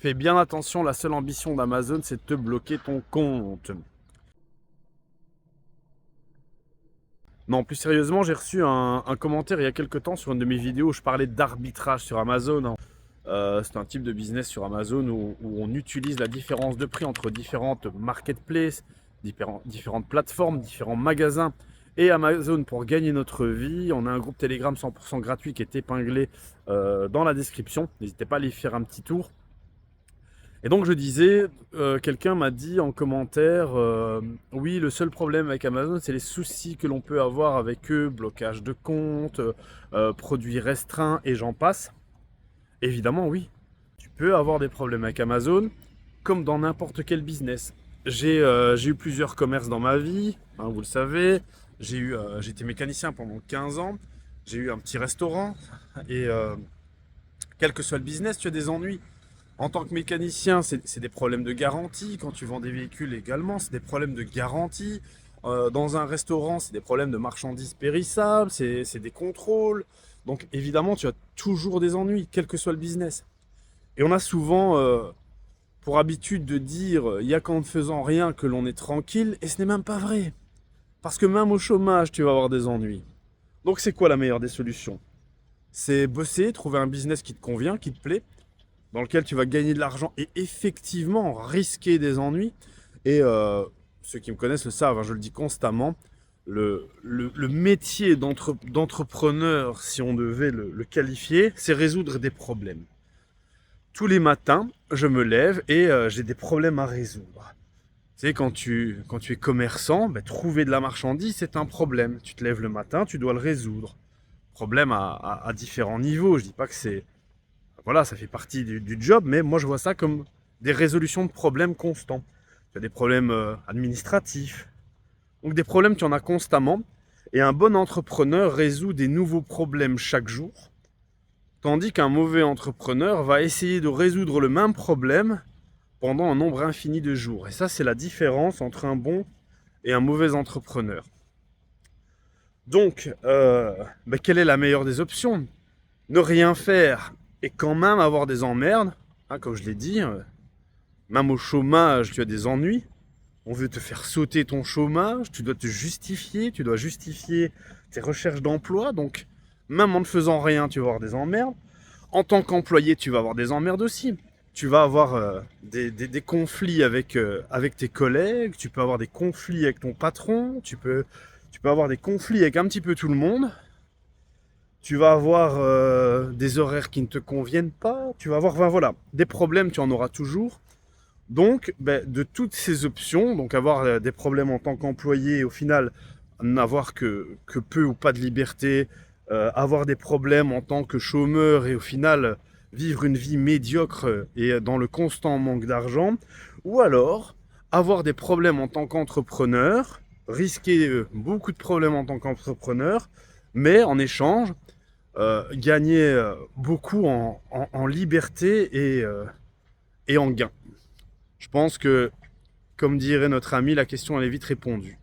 Fais bien attention, la seule ambition d'Amazon, c'est de te bloquer ton compte. Non, plus sérieusement, j'ai reçu un commentaire il y a quelques temps sur une de mes vidéos où je parlais d'arbitrage sur Amazon, hein. C'est un type de business sur Amazon où on utilise la différence de prix entre différentes marketplaces, différentes plateformes, différents magasins et Amazon pour gagner notre vie. On a un groupe Telegram 100% gratuit qui est épinglé dans la description. N'hésitez pas à aller faire un petit tour. Et donc je disais, quelqu'un m'a dit en commentaire, oui, le seul problème avec Amazon, c'est les soucis que l'on peut avoir avec eux, blocage de compte, produits restreints et j'en passe. Évidemment, oui, tu peux avoir des problèmes avec Amazon, comme dans n'importe quel business. J'ai eu plusieurs commerces dans ma vie, hein, vous le savez. J'étais mécanicien pendant 15 ans, j'ai eu un petit restaurant, et quel que soit le business, tu as des ennuis. En tant que mécanicien, c'est des problèmes de garantie. Quand tu vends des véhicules également, c'est des problèmes de garantie. Dans un restaurant, c'est des problèmes de marchandises périssables, c'est des contrôles. Donc évidemment, tu as toujours des ennuis, quel que soit le business. Et on a souvent pour habitude de dire il n'y a qu'en ne faisant rien que l'on est tranquille, et ce n'est même pas vrai. Parce que même au chômage, tu vas avoir des ennuis. Donc c'est quoi la meilleure des solutions? C'est bosser, trouver un business qui te convient, qui te plaît, dans lequel tu vas gagner de l'argent et effectivement risquer des ennuis. Et ceux qui me connaissent le savent, hein, je le dis constamment, le métier d'entrepreneur, si on devait le qualifier, c'est résoudre des problèmes. Tous les matins, je me lève et j'ai des problèmes à résoudre. Tu sais, quand tu es commerçant, ben, trouver de la marchandise, c'est un problème. Tu te lèves le matin, tu dois le résoudre. Problème à différents niveaux. Je dis pas que c'est... Voilà, ça fait partie du job, mais moi je vois ça comme des résolutions de problèmes constants. Tu as des problèmes administratifs. Donc des problèmes, tu en as constamment. Et un bon entrepreneur résout des nouveaux problèmes chaque jour. Tandis qu'un mauvais entrepreneur va essayer de résoudre le même problème pendant un nombre infini de jours. Et ça, c'est la différence entre un bon et un mauvais entrepreneur. Donc, ben, quelle est la meilleure des options? Ne rien faire et quand même avoir des emmerdes, hein, comme je l'ai dit, même au chômage, tu as des ennuis. On veut te faire sauter ton chômage, tu dois justifier tes recherches d'emploi. Donc, même en ne faisant rien, tu vas avoir des emmerdes. En tant qu'employé, tu vas avoir des emmerdes aussi. Tu vas avoir des conflits avec tes collègues, tu peux avoir des conflits avec ton patron, tu peux avoir des conflits avec un petit peu tout le monde. Tu vas avoir des horaires qui ne te conviennent pas. Tu vas avoir, enfin, voilà, des problèmes, tu en auras toujours. Donc, ben, de toutes ces options, donc avoir des problèmes en tant qu'employé et au final n'avoir que peu ou pas de liberté, avoir des problèmes en tant que chômeur et au final vivre une vie médiocre et dans le constant manque d'argent, ou alors avoir des problèmes en tant qu'entrepreneur, risquer beaucoup de problèmes en tant qu'entrepreneur, mais en échange, gagner beaucoup en liberté et en gain. Je pense que, comme dirait notre ami, la question elle est vite répondue.